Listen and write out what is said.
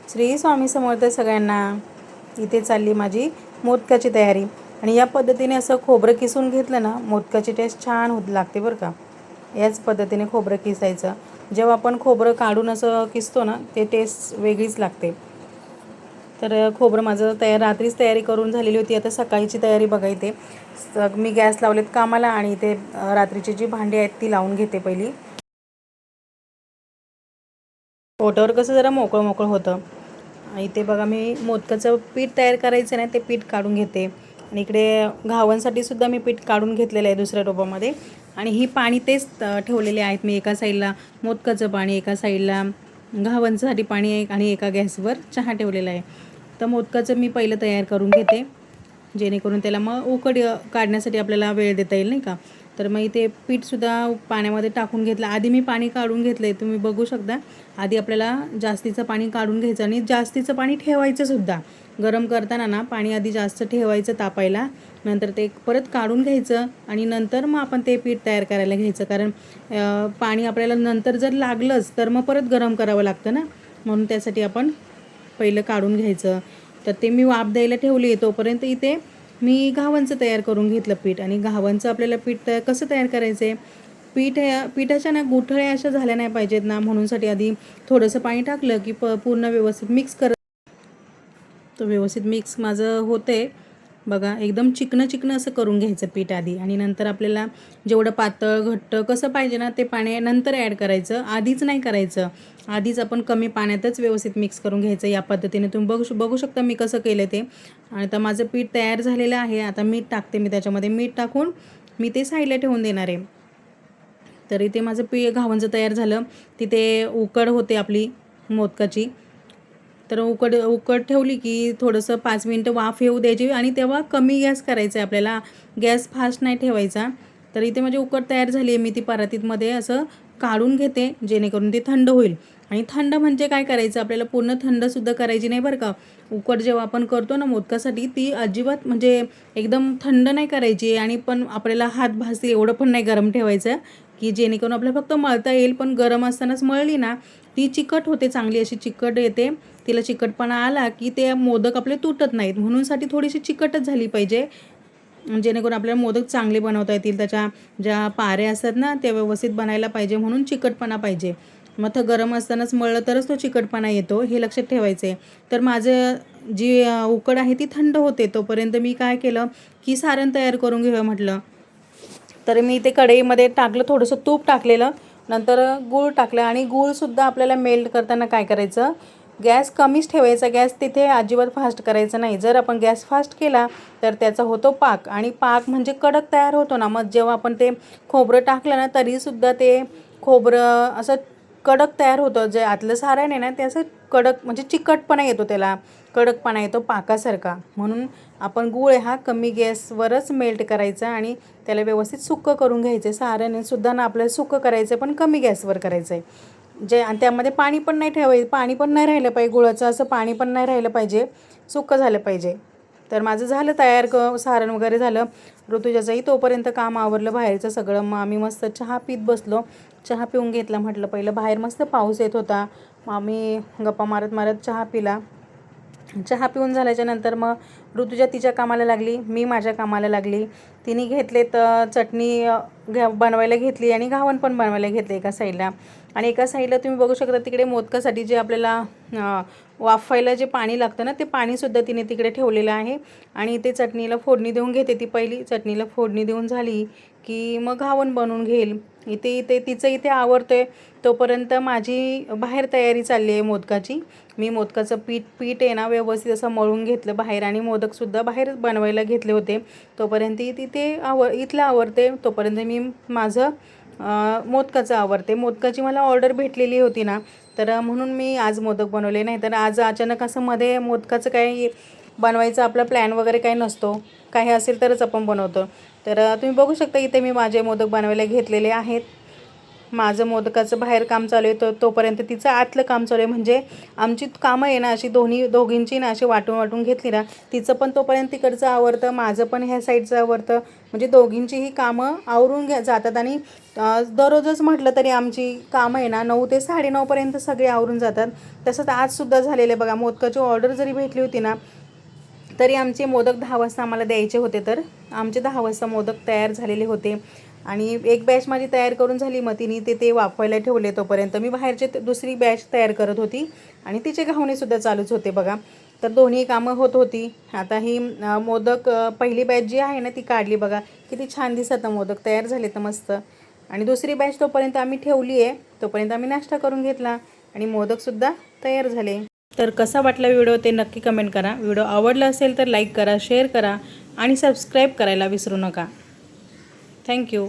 श्री स्वामी समर्थ सगळ्यांना। इथे चालली माझी मोदकाची तयारी आणि या पद्धतीने असं खोबरं किसून घेतलं ना मोदकाची टेस्ट छान होत लागते बरं का। याच पद्धतीने खोबरं किसायचं। जेव्हा आपण खोबरं काढून असं किसतो ना ते टेस्ट वेगळीच लागते। तर खोबरं माझं रात्रीच तयारी करून झालेली होती। आता सकाळची तयारी बघा। इथे मी गॅस लावलेत कामाला आणि इथे रात्रीची जी भांडी आहेत ती लावून घेते पहिली। पोटावर कसं जरा मोकळं मोकळं होतं। इथे बघा मी मोदकाचं पीठ तयार करायचं नाही ते पीठ काढून घेते आणि इकडे घावणसाठी सुद्धा मी पीठ काढून घेतलेलं आहे दुसऱ्या टोपामध्ये। आणि ही पाणी तेच ठेवलेले आहेत मी। एका साईडला मोदकाचं पाणी, एका साईडला घावणसाठी पाणी आहे आणि एका गॅसवर चहा ठेवलेला आहे। तर मोदकाचं मी पहिलं तयार करून घेते जेणेकरून त्याला मग उकड काढण्यासाठी आपल्याला वेळ देता येईल नाही का। तर मग इथे पीठसुद्धा पाण्यामध्ये टाकून घेतलं। आधी मी पाणी काढून घेतलं आहे, तुम्ही बघू शकता। आधी आपल्याला जास्तीचं पाणी काढून घ्यायचं आणि जास्तीचं पाणी ठेवायचं सुद्धा। गरम करताना ना पाणी आधी जास्त ठेवायचं तापायला, नंतर ते परत काढून घ्यायचं आणि नंतर मग आपण ते पीठ तयार करायला घ्यायचं। कारण पाणी आपल्याला नंतर जर लागलंच तर मग परत गरम करावं लागतं ना, म्हणून त्यासाठी आपण पहिलं काढून घ्यायचं। तर ते मी वाफ द्यायला ठेवली आहे तोपर्यंत इथे मी घावणचं तयार करून घेतलं पीठ। आणि घावणचं आपल्याला पीठ कसं तयार करायचं आहे, पिठाच्या ना गुठळ्या अशा झाल्या नाही पाहिजेत ना, म्हणूनसाठी आधी थोडंसं पाणी टाकलं की पूर्ण व्यवस्थित मिक्स करत तर व्यवस्थित मिक्स माझं होते बघा। एकदम चिकनं चिकनं असं करून घ्यायचं पीठ आधी आणि नंतर आपल्याला जेवढं पातळ घट्ट कसं पाहिजे ना ते पाणी नंतर ॲड करायचं, आधीच नाही करायचं। आधीच आपण कमी पाण्यातच व्यवस्थित मिक्स करून घ्यायचं। या पद्धतीने तुम्ही बघू शकता मी कसं केलं ते। आणि आता माझं पीठ तयार झालेलं आहे। आता मीठ टाकते मी त्याच्यामध्ये। मीठ टाकून मी ते साईडला ठेवून देणार आहे। तर इथे माझं घावणचं तयार झालं। तिथे उकड होते आपली मोदकाची। तर उकड ठेवली की थोडंसं 5 मिनटं वाफ येऊ द्यायची आणि तेव्हा कमी गॅस करायचा आहे आपल्याला, गॅस फास्ट नाही ठेवायचा। तर इथे माझी उकड तयार झाली आहे। मी ती परातीमध्ये असं काढून घेते जेणेकरून ती थंड होईल। आणि थंड म्हणजे काय करायचं, आपल्याला पूर्ण थंडसुद्धा करायची नाही बरं का। उकड जेव्हा आपण करतो ना मोदकासाठी ती अजिबात म्हणजे एकदम थंड नाही करायची आणि पण आपल्याला हात भाजतील एवढं पण नाही गरम ठेवायचं की जेणेकरून आपल्याला फक्त मळता येईल। पण गरम असतानाच मळली ना ती चिकट होते, चांगली अशी चिकट येते। तिला चिकटपणा आला की ते मोदक आपले तुटत नाहीत, म्हणूनसाठी थोडीशी चिकटच झाली पाहिजे जेणेकरून आपल्याला मोदक चांगले बनवता येतील। त्याच्या ज्या पाऱ्या असतात ना त्या व्यवस्थित बनायला पाहिजे, म्हणून चिकटपणा पाहिजे। मग तर गरम असतानाच मळलं तरच तो चिकटपणा येतो, हे लक्षात ठेवायचं आहे। तर माझं जी उकड आहे ती थंड होते तोपर्यंत मी काय केलं की सारण तयार करून घेऊया म्हटलं। तर मी ते कढईमध्ये टाकलं, थोडंसं तूप टाकलेलं, नंतर गूळ टाकलं। आणि गूळसुद्धा आपल्याला मेल्ट करताना काय करायचं, गॅस कमीच ठेवायचा। गॅस तिथे अजिबात फास्ट करायचं नाही। जर आपण गॅस फास्ट केला तर त्याचा होतो पाक, आणि पाक म्हणजे कडक तयार होतो ना। मग जेव्हा आपण ते खोबरं टाकलं ना तरीसुद्धा ते खोबरं असं कडक तयार होतं। जे आतलं सारण आहे ना ते असं कडक म्हणजे चिकटपणा येतो, त्याला कडकपणा येतो पाकासारखा। म्हणून आपण गूळ हा कमी गॅसवरच मेल्ट करायचा आणि त्याला व्यवस्थित सुक्कं करून घ्यायचं। सारणसुद्धा ना आपल्याला सुक्कं करायचं पण कमी गॅसवर करायचं आहे। आणि त्यामध्ये पाणी पण नाही ठेवायचं, पाणी पण नाही राहिलं पाहिजे गुळाचं, असं पाणी पण नाही राहिलं पाहिजे, सुक्कं झालं पाहिजे। तर माझं झालं तयार, सारण वगैरे झालं ऋतुजाचंही तोपर्यंत काम आवरलं बाहेरचं सगळं। मग आम्ही मस्त चहा पीत बसलो, चहा पिऊन घेतला म्हटलं पहिलं। बाहेर मस्त पाऊस येत होता, मग आम्ही गप्पा मारत मारत चहा पिला। चहा पिऊन झाल्याच्या नंतर मग ऋतुजा तिच्या कामाला लागली, मी माझ्या कामाला लागली। तिने घेतले तर चटणी बनवायला घेतली आणि घावण पण बनवायला घेतले एका साईडला। आणि एका साईडला तुम्ही बघू शकता तिकडे मोदकासाठी जे आपल्याला वाफायला जे पाणी लागतं ना ते पाणीसुद्धा तिने तिकडे ठेवलेलं आहे। आणि ते चटणीला फोडणी देऊन घेते ती पहिली। चटणीला फोडणी देऊन झाली की मग घावण बनवून घेईल। इथे तिचं इथे आवरतोय तोपर्यंत माझी बाहेर तयारी चालली आहे मोदकाची। मी मोदकाचं पीठ आहे ना व्यवस्थित असं मळून घेतलं बाहेर, आणि मोदकसुद्धा बाहेर बनवायला घेतले होते। तोपर्यंत तिथे इथलं आवरते, तोपर्यंत मी माझं मोदकाचं आवरते। मोदकाची मला ऑर्डर भेटलेली होती ना, तर म्हणून मी आज मोदक बनवले। नाही तर आज अचानक असं मध्ये मोदकाचं काही बनवायचं आपला प्लॅन वगैरे काही नसतो, काही असेल तरच आपण बनवतो। तर तुम्ही बघू शकता इथे मी माझे मोदक बनवायला घेतलेले आहेत। माझं मोदकाचं बाहेर काम चालू आहे तोपर्यंत तिचं आतलं काम चालू आहे. म्हणजे आमची कामं आहे ना अशी दोघींची ना अशी वाटून घेतली ना, तिचं पण तोपर्यंत तिकडचं आवरतं, माझं पण ह्या साईडचं आवरतं. म्हणजे दोघींचीही कामं आवरून जातात. आणि दररोजच म्हटलं तरी आमची कामं आहे ना 9 ते 9:30पर्यंत सगळे आवरून जातात. तसंच आजसुद्धा झालेलं आहे बघा. मोदकाची ऑर्डर जरी भेटली होती ना तरी आमचे मोदक 10 वाजता आम्हाला द्यायचे होते, तर आमचे 10 वाजता मोदक तयार झालेले होते. आणि एक बॅच माझी तयार करून झाली, मग तिने ते वाफवायला ठेवले. तोपर्यंत मी बाहेरचे दुसरी बॅच तयार करत होती आणि तिचे घावणेसुद्धा चालूच होते बघा. तर दोन्ही कामं होत होती. आता ही मोदक पहिली बॅच जी आहे ना ती काढली बघा, किती छान दिसत मोदक तयार झाले तर मस्त. आणि दुसरी बॅच तोपर्यंत आम्ही ठेवली आहे. तोपर्यंत आम्ही नाश्ता करून घेतला आणि मोदकसुद्धा तयार झाले. तर कसा वाटला व्हिडिओ ते नक्की कमेंट करा. व्हिडिओ आवडला असेल तर लाईक करा, शेअर करा आणि सबस्क्राईब करायला विसरू नका. थँक्यू.